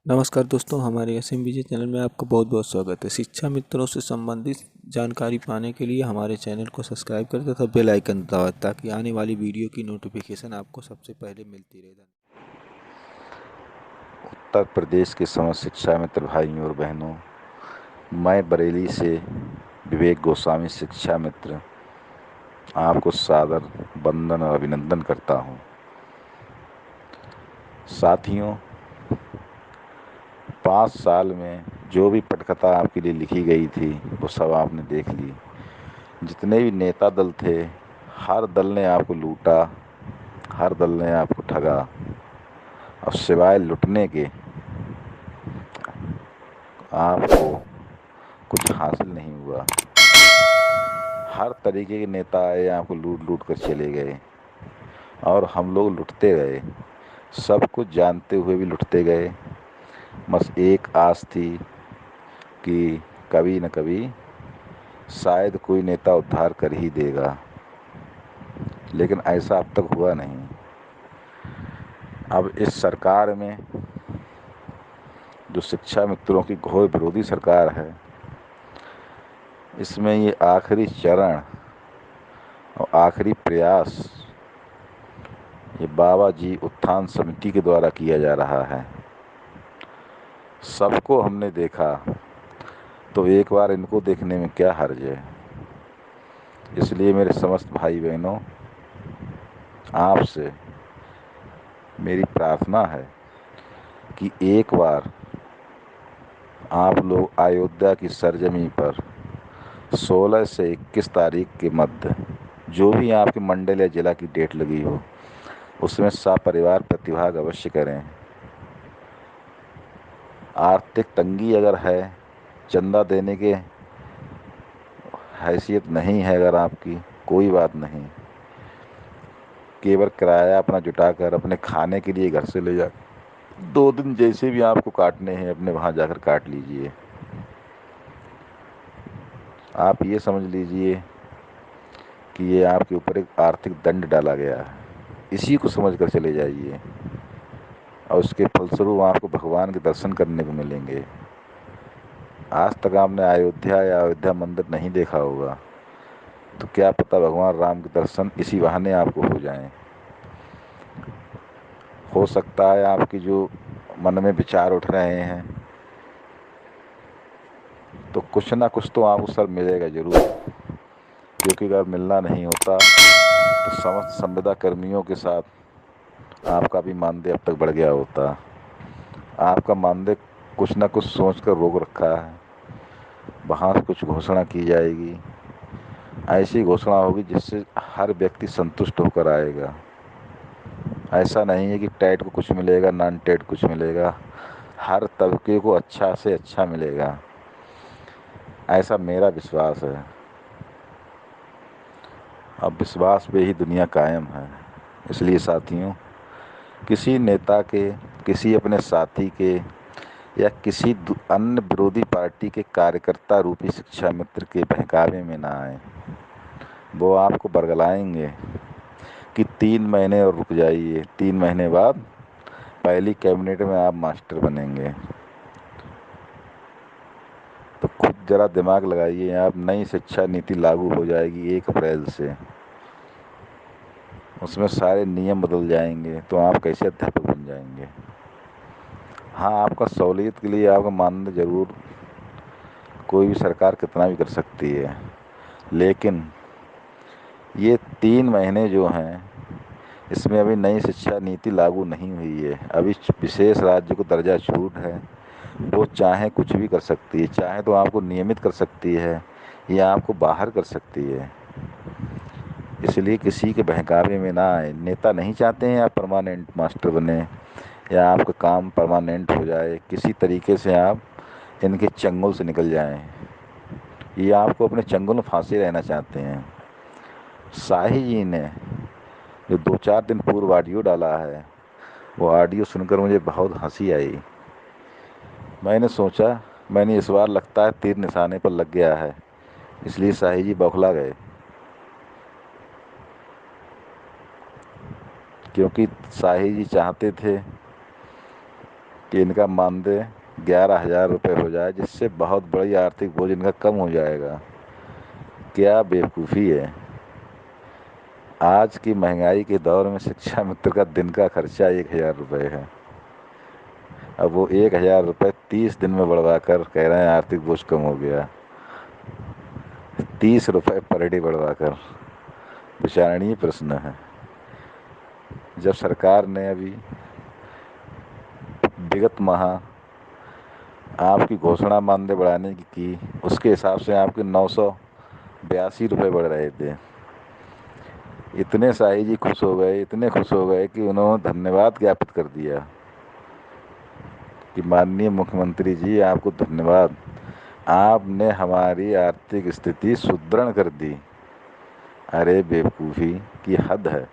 नमस्कार दोस्तों, हमारे SMBJ चैनल में आपका बहुत बहुत स्वागत है। शिक्षा मित्रों से संबंधित जानकारी पाने के लिए हमारे चैनल को सब्सक्राइब करें तथा बेल आइकन दबाएं ताकि आने वाली वीडियो की नोटिफिकेशन आपको सबसे पहले मिलती रहे। उत्तर प्रदेश के समस्त शिक्षा मित्र भाइयों और बहनों, मैं बरेली से विवेक गोस्वामी शिक्षा मित्र आपको सादर वंदन और अभिनंदन करता हूँ। साथियों, 5 साल में जो भी पटकथा आपके लिए लिखी गई थी वो सब आपने देख ली। जितने भी नेता दल थे, हर दल ने आपको लूटा, हर दल ने आपको ठगा और सिवाय लुटने के आपको कुछ हासिल नहीं हुआ। हर तरीके के नेता आए, आपको लूट लूट कर चले गए और हम लोग लुटते गए, सब कुछ जानते हुए भी लुटते गए। बस एक आस थी कि कभी न कभी शायद कोई नेता उद्धार कर ही देगा, लेकिन ऐसा अब तक हुआ नहीं। अब इस सरकार में जो शिक्षा मित्रों की घोर विरोधी सरकार है, इसमें ये आखिरी चरण और आखिरी प्रयास ये बाबा जी उत्थान समिति के द्वारा किया जा रहा है। सबको हमने देखा, तो एक बार इनको देखने में क्या हर्ज है। इसलिए मेरे समस्त भाई बहनों, आपसे मेरी प्रार्थना है कि एक बार आप लोग अयोध्या की सरजमी पर 16 से 21 तारीख के मध्य, जो भी आपके मंडल या जिला की डेट लगी हो, उसमें सपरिवार प्रतिभाग अवश्य करें। आर्थिक तंगी अगर है, चंदा देने के हैसियत नहीं है अगर आपकी, कोई बात नहीं, केवल किराया अपना जुटाकर अपने खाने के लिए घर से ले जा 2 दिन जैसे भी आपको काटने हैं अपने वहाँ जाकर काट लीजिए। आप ये समझ लीजिए कि ये आपके ऊपर एक आर्थिक दंड डाला गया है, इसी को समझ कर चले जाइए और उसके फलस्वरूप आपको भगवान के दर्शन करने को मिलेंगे। आज तक आपने अयोध्या या अयोध्या मंदिर नहीं देखा होगा, तो क्या पता भगवान राम के दर्शन इसी बहाने आपको हो जाएं। हो सकता है आपकी जो मन में विचार उठ रहे हैं, तो कुछ ना कुछ तो आपको सर मिलेगा ज़रूर, क्योंकि अगर मिलना नहीं होता तो समस्त संविदा कर्मियों के साथ आपका भी मानदेय अब तक बढ़ गया होता। आपका मानदेय कुछ ना कुछ सोच कर रोक रखा है, वहाँ से कुछ घोषणा की जाएगी, ऐसी घोषणा होगी जिससे हर व्यक्ति संतुष्ट होकर आएगा। ऐसा नहीं है कि टेट को कुछ मिलेगा, नॉन टेट कुछ मिलेगा, हर तबके को अच्छा से अच्छा मिलेगा, ऐसा मेरा विश्वास है। अब विश्वास पे ही दुनिया कायम है। इसलिए साथियों, किसी नेता के, किसी अपने साथी के या किसी अन्य विरोधी पार्टी के कार्यकर्ता रूपी शिक्षा मित्र के बहकावे में ना आए। वो आपको बरगलाएंगे कि 3 महीने और रुक जाइए, 3 महीने बाद पहली कैबिनेट में आप मास्टर बनेंगे। तो खुद ज़रा दिमाग लगाइए, आप नई शिक्षा नीति लागू हो जाएगी 1 अप्रैल से, उसमें सारे नियम बदल जाएंगे, तो आप कैसे अध्यापक बन जाएंगे। हाँ, आपका सहूलियत के लिए आपका मानदेय ज़रूर कोई भी सरकार कितना भी कर सकती है, लेकिन ये 3 महीने जो हैं, इसमें अभी नई शिक्षा नीति लागू नहीं हुई है। अभी विशेष राज्य को दर्जा छूट है, वो चाहे कुछ भी कर सकती है, चाहे तो आपको नियमित कर सकती है या आपको बाहर कर सकती है। इसलिए किसी के बहकावे में ना आए। नेता नहीं चाहते हैं आप परमानेंट मास्टर बने या आपका काम परमानेंट हो जाए, किसी तरीके से आप इनके चंगुल से निकल जाएं। ये आपको अपने चंगुल में फांसे रहना चाहते हैं। शाही जी ने जो 2-4 दिन पूर्व ऑडियो डाला है, वो ऑडियो सुनकर मुझे बहुत हंसी आई। मैंने सोचा, मैंने इस बार लगता है तीर निशाने पर लग गया है, इसलिए शाही जी बौखला गए, क्योंकि शाही जी चाहते थे कि इनका मानदेय 11,000 रुपये हो जाए, जिससे बहुत बड़ी आर्थिक बोझ इनका कम हो जाएगा। क्या बेवकूफ़ी है। आज की महंगाई के दौर में शिक्षा मित्र का दिन का खर्चा 1,000 रुपये है। अब वो 1,000 रुपये 30 दिन में बढ़वा कर कह रहे हैं आर्थिक बोझ कम हो गया। 30 रुपये पर डे बढ़वा कर। विचारणीय प्रश्न है। जब सरकार ने अभी विगत माह आपकी घोषणा मानदेय बढ़ाने की उसके हिसाब से आपके 982 रुपये बढ़ रहे थे। इतने शाही जी खुश हो गए, इतने खुश हो गए कि उन्होंने धन्यवाद ज्ञापित कर दिया कि माननीय मुख्यमंत्री जी, आपको धन्यवाद, आपने हमारी आर्थिक स्थिति सुदृढ़ कर दी। अरे बेवकूफ़ी की हद है।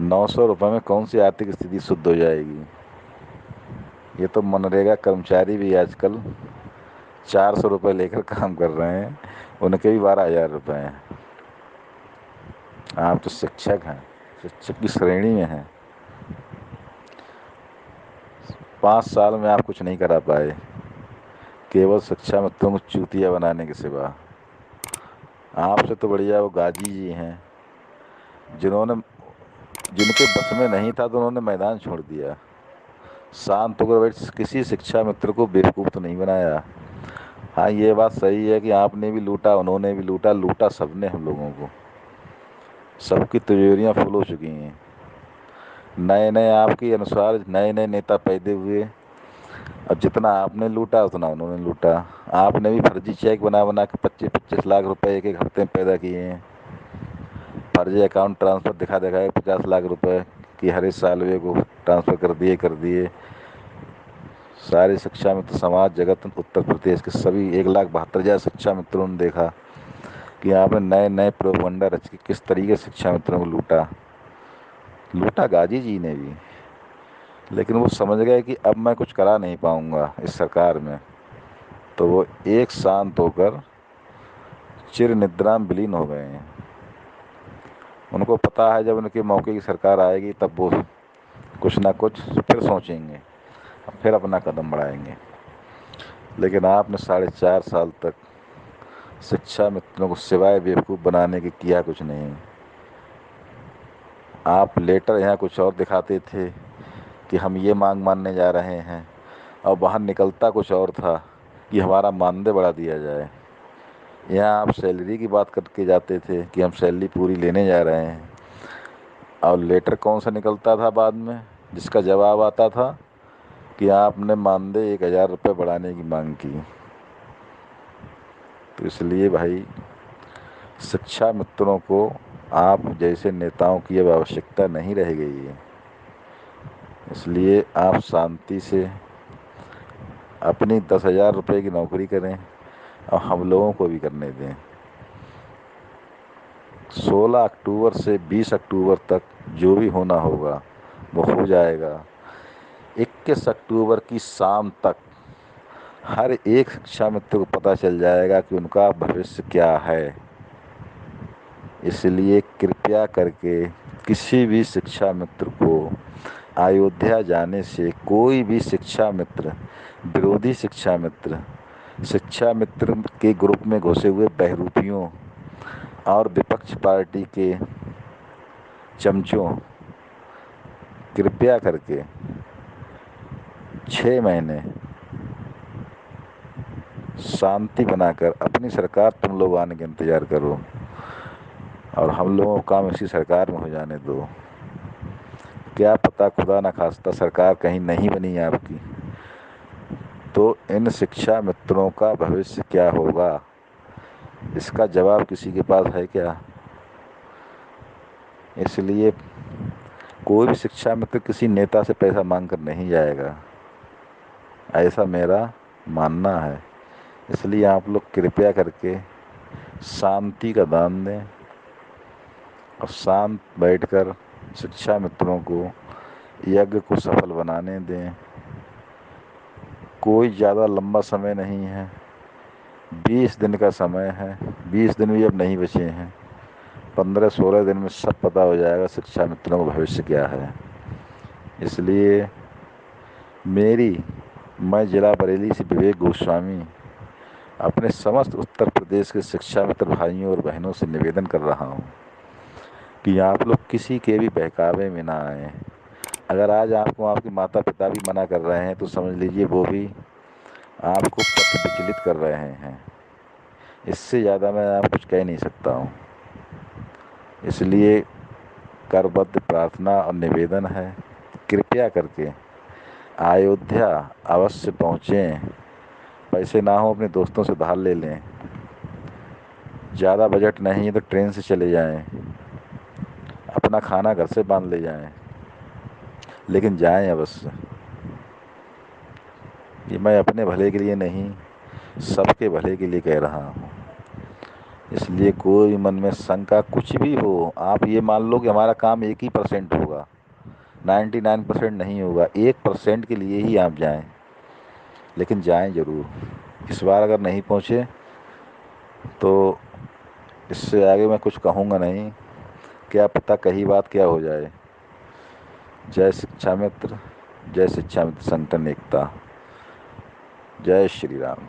900 रुपये में कौन सी आर्थिक स्थिति शुद्ध हो जाएगी। ये तो मनरेगा कर्मचारी भी आजकल 400 रुपये लेकर काम कर रहे हैं, उनके भी 12,000 रुपये हैं। आप तो शिक्षक हैं, शिक्षक की श्रेणी में हैं। 5 साल में आप कुछ नहीं करा पाए, केवल शिक्षा मित्रों को चूतिया बनाने के सिवा। आपसे तो बढ़िया वो गाजी जी हैं, जिनके बस में नहीं था तो उन्होंने मैदान छोड़ दिया। शांत होकर बैठ किसी शिक्षा मित्र को बेवकूफ़ तो नहीं बनाया। हाँ, ये बात सही है कि आपने भी लूटा, उन्होंने भी लूटा, लूटा सबने हम लोगों को। सबकी तिजोरियाँ फुल हो चुकी हैं। नए नए आपके अनुसार नए नए नेता पैदा हुए, अब जितना आपने लूटा उतना उन्होंने लूटा। आपने भी फर्जी चेक बना बना के 25-25 लाख रुपए एक एक हफ्ते में पैदा किए हैं। फर्जी अकाउंट ट्रांसफ़र दिखा दिखा के 50 लाख रुपए कि हर इस साल वे को ट्रांसफ़र कर दिए। सारे शिक्षा मित्र समाज जगत उत्तर प्रदेश के सभी 1,72,000 शिक्षा मित्रों ने देखा कि आपने नए नए प्रोपगंडा रच के किस तरीके से शिक्षा मित्रों को लूटा गाजी जी ने भी। लेकिन वो समझ गए कि अब मैं कुछ करा नहीं पाऊंगा इस सरकार में, तो वो एक शांत होकर चिर निद्रा में विलीन हो गए हैं। उनको पता है जब उनके मौके की सरकार आएगी तब वो कुछ ना कुछ फिर सोचेंगे, फिर अपना कदम बढ़ाएंगे। लेकिन आपने 4.5 साल तक शिक्षा मित्रों को सिवाय बेवकूफ़ बनाने के किया कुछ नहीं। आप लेटर यहाँ कुछ और दिखाते थे कि हम ये मांग मानने जा रहे हैं, और बाहर निकलता कुछ और था कि हमारा मानदेय बढ़ा दिया जाए। यहाँ आप सैलरी की बात करके जाते थे कि हम सैलरी पूरी लेने जा रहे हैं, और लेटर कौन सा निकलता था बाद में, जिसका जवाब आता था कि आपने मानदेय 1,000 रुपये बढ़ाने की मांग की। तो इसलिए भाई, शिक्षा मित्रों को आप जैसे नेताओं की अब आवश्यकता नहीं रह गई है। इसलिए आप शांति से अपनी 10,000 रुपये की नौकरी करें और हम लोगों को भी करने दें। 16 अक्टूबर से 20 अक्टूबर तक जो भी होना होगा वो हो जाएगा। 21 अक्टूबर की शाम तक हर एक शिक्षा मित्र को पता चल जाएगा कि उनका भविष्य क्या है। इसलिए कृपया करके किसी भी शिक्षा मित्र को अयोध्या जाने से कोई भी शिक्षा मित्र, विरोधी शिक्षा मित्र के ग्रुप में घुसे हुए बहरूपियों और विपक्ष पार्टी के चमचों, कृपया करके 6 महीने शांति बनाकर अपनी सरकार तुम लोग आने का इंतज़ार करो, और हम लोगों का काम इसी सरकार में हो जाने दो। क्या पता खुदा न खास्ता सरकार कहीं नहीं बनी आपकी, तो इन शिक्षा मित्रों का भविष्य क्या होगा, इसका जवाब किसी के पास है क्या। इसलिए कोई भी शिक्षा मित्र किसी नेता से पैसा मांग कर नहीं जाएगा, ऐसा मेरा मानना है। इसलिए आप लोग कृपया करके शांति का दान दें और शांत बैठकर शिक्षा मित्रों को यज्ञ को सफल बनाने दें। कोई ज़्यादा लंबा समय नहीं है, 20 दिन का समय है। 20 दिन भी अब नहीं बचे हैं। 15-16 दिन में सब पता हो जाएगा शिक्षा मित्रों का भविष्य क्या है। इसलिए मैं जिला बरेली से विवेक गोस्वामी अपने समस्त उत्तर प्रदेश के शिक्षा मित्र भाइयों और बहनों से निवेदन कर रहा हूँ कि आप लोग किसी के भी बहकावे में ना आए। अगर आज आपको आपके माता पिता भी मना कर रहे हैं तो समझ लीजिए वो भी आपको पथ विचलित कर रहे हैं। इससे ज़्यादा मैं आप कुछ कह नहीं सकता हूँ। इसलिए करबद्ध प्रार्थना और निवेदन है, कृपया करके अयोध्या अवश्य पहुँचें। पैसे ना हो अपने दोस्तों से उधार ले लें, ज़्यादा बजट नहीं है तो ट्रेन से चले जाएं, अपना खाना घर से बांध ले जाएं, लेकिन जाएं अवश्य। ये मैं अपने भले के लिए नहीं, सबके भले के लिए कह रहा हूँ। इसलिए कोई मन में शंका कुछ भी हो, आप ये मान लो कि हमारा काम 1% होगा, 99% नहीं होगा, 1% के लिए ही आप जाएं, लेकिन जाएं ज़रूर। इस बार अगर नहीं पहुँचे तो इससे आगे मैं कुछ कहूँगा नहीं, क्या पता कही बात क्या हो जाए। जय शिक्षा मित्र, जय शिक्षा मित्र संगठन एकता, जय श्री राम।